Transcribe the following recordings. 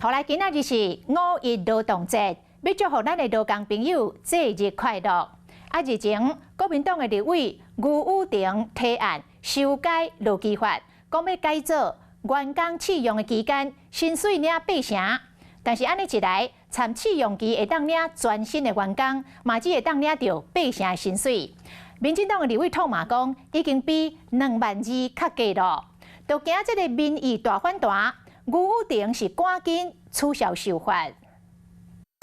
后来今仔日是5·1劳动节，要祝福咱的劳工朋友节日快乐。日前，国民党的立委余武庭提案修改劳基法，讲要改做员工试用的期间薪水领8成，但是安尼一来，参试用期会当领全新的员工，嘛只会当领到8成的薪水。民进党的立委痛骂讲，已经比2万字较低了，就惊这个民意大反弹，余武庭是赶紧取消修法。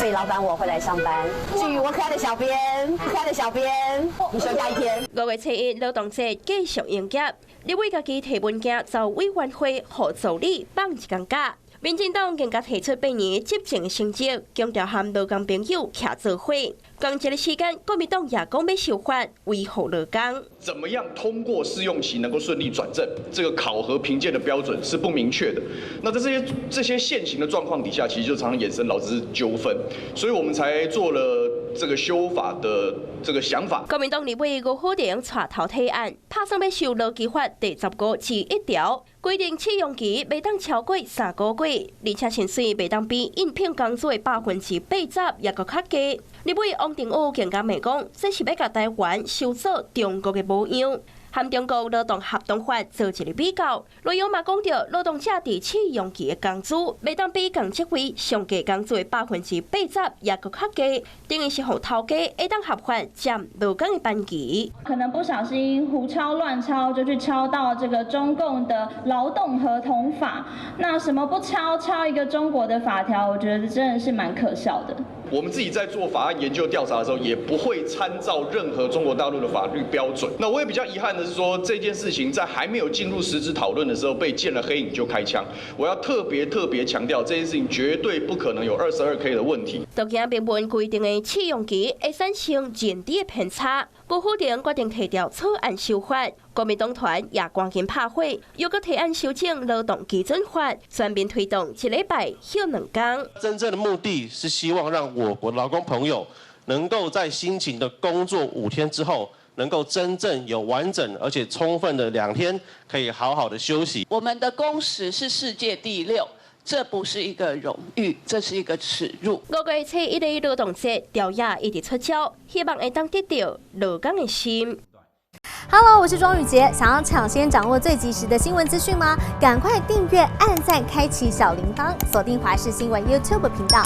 所以老板我会来上班，至于我可爱的小编，你休假1天。5月7日劳动节继续营业，立委家己提文件遭委员会和助理放一天假。民进党更加提出8年执政成绩，强调和劳工朋友徛做伙。刚这个时间，国民党也讲要修法，维护劳工。怎么样通过试用期能够顺利转正？这个考核评鉴的标准是不明确的。那在这些现行的状况底下，其实就常常衍生劳资纠纷，所以我们才做了这个修法的这个想法。国民党立委余武庭带头提案，拍算要修劳基法第15之1条，规定试用期袂当超过3个月，而且薪水袂当比应聘工作的80%也搁较低。立委王定宇更加骂讲，这是要甲台湾收做中国的模样。和中国劳动合同法做一个比较，内容嘛讲到劳动者伫试用期的工资，袂当比共职位上价工资的80%也搁较低，等于是互头家会当合法占劳工的班级。可能不小心胡抄乱抄，就去抄到这个中共的劳动合同法。那什么不抄，抄一个中国的法条，我觉得真的是蛮可笑的。我们自己在做法案研究调查的时候，也不会参照任何中国大陆的法律标准。那我也比较遗憾的是说，这件事情在还没有进入实质讨论的时候，被见了黑影就开枪。我要特别强调，这件事情绝对不可能有22K 的问题。独行明文规定的试用期会产生认知的偏差，余武庭决定提调草案修法。国民党团也赶紧拍火，又搁提案修正劳动基准法，全面推动1礼拜休2天。真正的目的是希望让我国劳工朋友能够在辛勤的工作5天之后，能够真正有完整而且充分的2天可以好好的休息。我们的工时是世界第6。这不是一个荣誉，这是一个耻辱。5月7日的劳动节，调也一直出招，希望会当得到劳工的心。Hello， 我是庄宇杰。想要抢先掌握最及时的新闻资讯吗？赶快订阅、按赞、开启小铃铛，锁定华视新闻 YouTube 频道。